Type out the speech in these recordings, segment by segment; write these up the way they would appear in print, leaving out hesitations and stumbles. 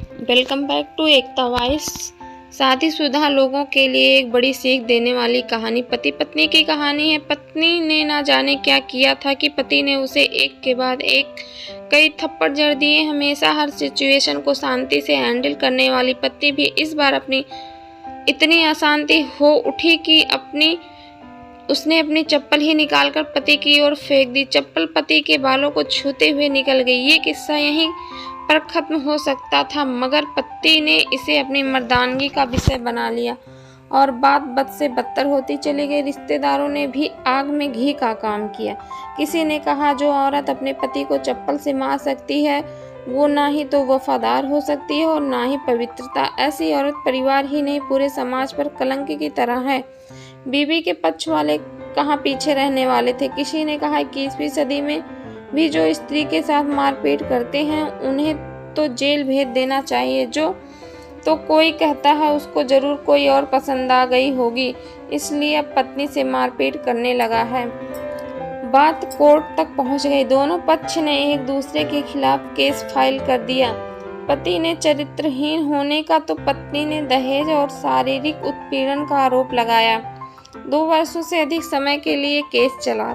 Welcome back to Ekta voice. शादीशुदा लोगों के लिए एक बड़ी सीख देने वाली कहानी पति पत्नी की कहानी है। पत्नी ने ना जाने क्या किया था कि पति ने उसे एक के बाद एक कई थप्पड़ जड़ दिए। हमेशा हर सिचुएशन को शांति से हैंडल करने वाली पत्नी भी इस बार अपनी इतनी अशांति हो उठी कि उसने अपनी चप्पल ही निकालकर पति की ओर फेंक दी। चप्पल पति के बालों को छूते हुए निकल गई। ये किस्सा यहीं पर खत्म हो सकता था, मगर पति ने इसे अपनी मर्दानगी का विषय बना लिया और बात बद से बदतर होती चली गई। रिश्तेदारों ने भी आग में घी का काम किया। किसी ने कहा, जो औरत अपने पति को चप्पल से मार सकती है वो ना ही तो वफादार हो सकती है और ना ही पवित्रता। ऐसी औरत परिवार ही नहीं पूरे समाज पर कलंक की तरह है। बीवी के पक्ष वाले कहाँ पीछे रहने वाले थे। किसी ने कहा, 21वीं सदी में भी जो स्त्री के साथ मारपीट करते हैं उन्हें तो जेल भेज देना चाहिए। तो कोई कहता है उसको जरूर कोई और पसंद आ गई होगी, इसलिए अब पत्नी से मारपीट करने लगा है। बात कोर्ट तक पहुंच गई। दोनों पक्ष ने एक दूसरे के खिलाफ केस फाइल कर दिया। पति ने चरित्रहीन होने का तो पत्नी ने दहेज और शारीरिक उत्पीड़न का आरोप लगाया। 2 वर्षों से अधिक समय के लिए केस चला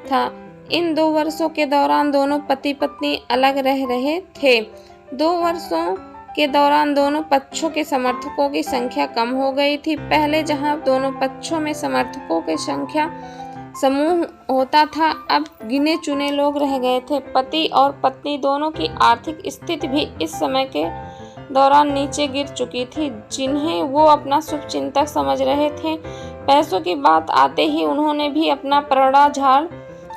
था। इन 2 वर्षों के दौरान दोनों पति पत्नी अलग रह रहे थे। 2 वर्षों के दौरान दोनों पक्षों के समर्थकों की संख्या कम हो गई थी। पहले जहां दोनों पक्षों में समर्थकों की संख्या समूह होता था, अब गिने चुने लोग रह गए थे। पति और पत्नी दोनों की आर्थिक स्थिति भी इस समय के दौरान नीचे गिर चुकी थी, जिन्हें वो अपना शुभचिंतक समझ रहे थे। पैसों की बात आते ही उन्होंने भी अपना परड़ा झाड़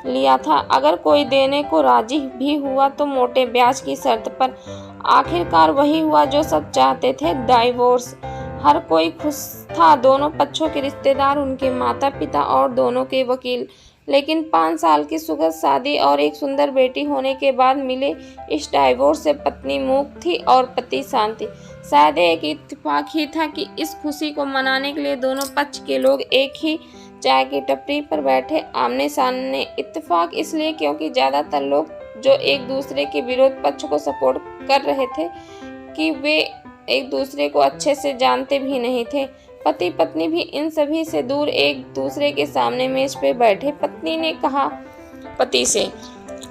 लिया था। अगर कोई देने को राजी भी हुआ तो मोटे ब्याज की शर्त पर। आखिरकार वही हुआ जो सब चाहते थे, डाइवोर्स। हर कोई खुश था, दोनों पक्षों के रिश्तेदार, उनके माता पिता और दोनों के वकील। लेकिन 5 साल की सुखद शादी और एक सुंदर बेटी होने के बाद मिले इस डाइवोर्स से पत्नी मूक थी और पति शांत थी। शायद एक इत्तेफाक ही था कि इस खुशी को मनाने के लिए दोनों पक्ष के लोग एक ही चाय की टपरी पर बैठे आमने सामने। इत्तेफाक इसलिए क्योंकि ज्यादातर लोग जो एक दूसरे के विरोध पक्ष को सपोर्ट कर रहे थे कि वे एक दूसरे को अच्छे से जानते भी नहीं थे। पति पत्नी भी इन सभी से दूर एक दूसरे के सामने मेज पे बैठे। पत्नी ने कहा पति से,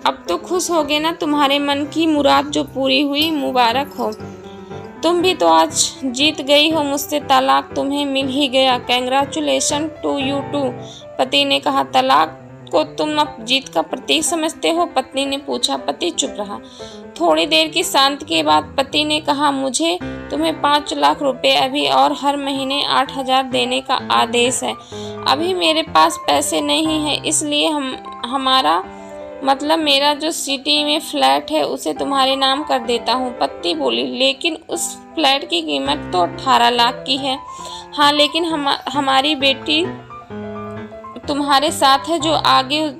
अब तो खुश हो गए ना, तुम्हारे मन की मुराद जो पूरी हुई, मुबारक हो। तुम भी तो आज जीत गई हो, मुझसे तलाक तुम्हें मिल ही गया। Congratulation to you too. पति ने कहा, तलाक को तुम अब जीत का प्रतीक समझते हो? पत्नी ने पूछा। पति चुप रहा। थोड़ी देर की शांति के बाद पति ने कहा, मुझे तुम्हें 5 लाख रुपए अभी और हर महीने 8,000 देने का आदेश है। अभी मेरे पास पैसे नहीं है, इसलिए हमारा मतलब मेरा जो सिटी में फ्लैट है उसे तुम्हारे नाम कर देता हूँ। पत्नी बोली, लेकिन उस फ्लैट की कीमत तो 18 लाख की है। हाँ, लेकिन हमारी बेटी तुम्हारे साथ है, जो आगे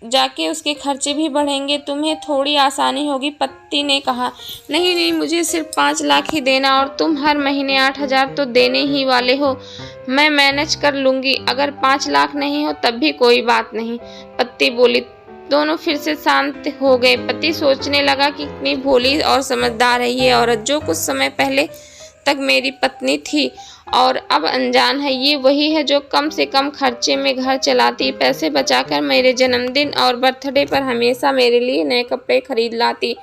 जाके उसके खर्चे भी बढ़ेंगे, तुम्हें थोड़ी आसानी होगी। पति ने कहा, नहीं, मुझे सिर्फ 5 लाख ही देना और तुम हर महीने 8,000 तो देने ही वाले हो। मैं मैनेज कर लूंगी। अगर 5 लाख नहीं हो तब भी कोई बात नहीं। पत्नी बोली। दोनों फिर से शांत हो गए। पति सोचने लगा कि कितनी भोली और समझदार है ये औरत, जो कुछ समय पहले तक मेरी पत्नी थी और अब अनजान है। ये वही है जो कम से कम खर्चे में घर चलाती, पैसे बचाकर मेरे जन्मदिन और बर्थडे पर हमेशा मेरे लिए नए कपड़े खरीद लाती।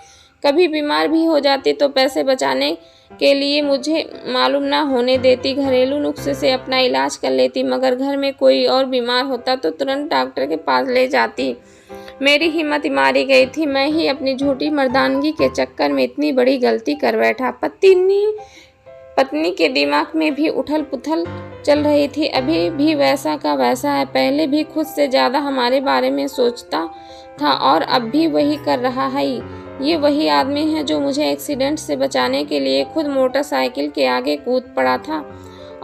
कभी बीमार भी हो जाती तो पैसे बचाने के लिए मुझे मालूम ना होने देती, घरेलू नुस्खे से अपना इलाज कर लेती। मगर घर में कोई और बीमार होता तो तुरंत डॉक्टर के पास ले जाती। मेरी हिम्मत मारी गई थी। मैं ही अपनी झूठी मर्दानगी के चक्कर में इतनी बड़ी गलती कर बैठा। पत्नी के दिमाग में भी उथल पुथल चल रही थी। अभी भी वैसा का वैसा है। पहले भी खुद से ज्यादा हमारे बारे में सोचता था और अब भी वही कर रहा है। ये वही आदमी है जो मुझे एक्सीडेंट से बचाने के लिए खुद मोटरसाइकिल के आगे कूद पड़ा था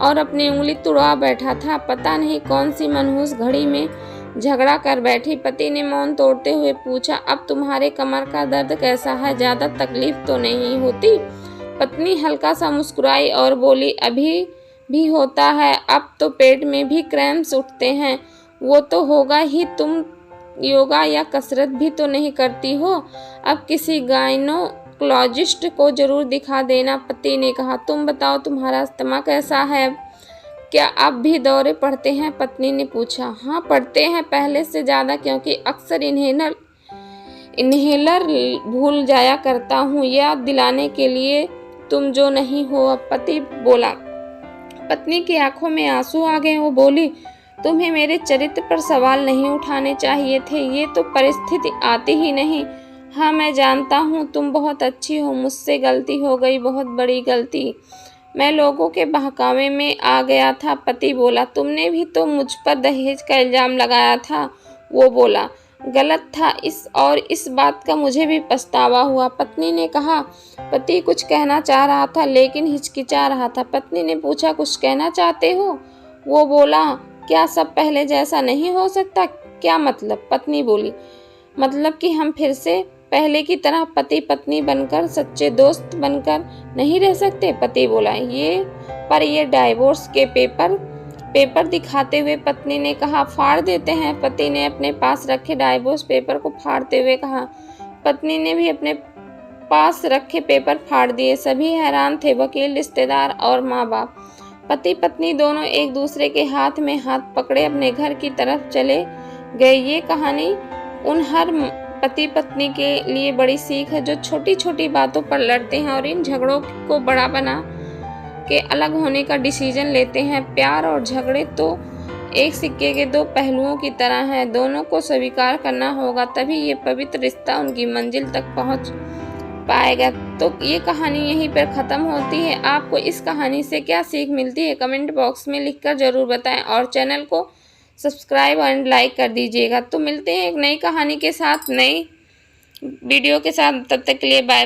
और अपनी उंगली तुड़वा बैठा था। पता नहीं कौन सी मनहूस घड़ी में झगड़ा कर बैठी। पति ने मौन तोड़ते हुए पूछा, अब तुम्हारे कमर का दर्द कैसा है? ज्यादा तकलीफ तो नहीं होती? पत्नी हल्का सा मुस्कुराई और बोली, अभी भी होता है, अब तो पेट में भी क्रैम्प्स उठते हैं। वो तो होगा ही, तुम योगा या कसरत भी तो नहीं करती हो। अब किसी गायनेकोलॉजिस्ट को जरूर दिखा देना, पति ने कहा। तुम बताओ तुम्हारा अस्थमा कैसा है, क्या अब भी दौरे पड़ते हैं, पत्नी ने पूछा। हाँ पड़ते हैं, पहले से ज़्यादा, क्योंकि अक्सर इन्हेलर भूल जाया करता हूँ, याद दिलाने के लिए तुम जो नहीं हो अब, पति बोला। पत्नी की आंखों में आंसू आ गए। वो बोली, तुम्हें मेरे चरित्र पर सवाल नहीं उठाने चाहिए थे, ये तो परिस्थिति आती ही नहीं। हाँ मैं जानता हूँ तुम बहुत अच्छी हो, मुझसे गलती हो गई, बहुत बड़ी गलती, मैं लोगों के बहकावे में आ गया था, पति बोला। तुमने भी तो मुझ पर दहेज का इल्ज़ाम लगाया था, वो बोला। गलत था, इस बात का मुझे भी पछतावा हुआ, पत्नी ने कहा। पति कुछ कहना चाह रहा था लेकिन हिचकिचा रहा था। पत्नी ने पूछा, कुछ कहना चाहते हो? वो बोला, क्या सब पहले जैसा नहीं हो सकता? क्या मतलब? पत्नी बोली, मतलब कि हम फिर से पहले की तरह पति पत्नी बनकर, सच्चे दोस्त बनकर नहीं रह सकते, पति बोला। ये डाइवोर्स के पेपर दिखाते हुए पत्नी ने कहा। फाड़ देते हैं, पति ने अपने पास रखे डाइवोर्स पेपर को फाड़ते हुए कहा। पत्नी ने भी अपने पास रखे पेपर फाड़ दिए। सभी हैरान थे, वकील, रिश्तेदार और माँ बाप। पति पत्नी दोनों एक दूसरे के हाथ में हाथ पकड़े अपने घर की तरफ चले गए। ये कहानी उन हर पति पत्नी के लिए बड़ी सीख है जो छोटी छोटी बातों पर लड़ते हैं और इन झगड़ों को बड़ा बना के अलग होने का डिसीजन लेते हैं। प्यार और झगड़े तो एक सिक्के के दो पहलुओं की तरह हैं, दोनों को स्वीकार करना होगा, तभी ये पवित्र रिश्ता उनकी मंजिल तक पहुंच पाएगा। तो ये कहानी यहीं पर ख़त्म होती है। आपको इस कहानी से क्या सीख मिलती है, कमेंट बॉक्स में लिखकर ज़रूर बताएं और चैनल को सब्सक्राइब एंड लाइक कर दीजिएगा। तो मिलते हैं एक नई कहानी के साथ, नई वीडियो के साथ, तब तक के लिए बाय।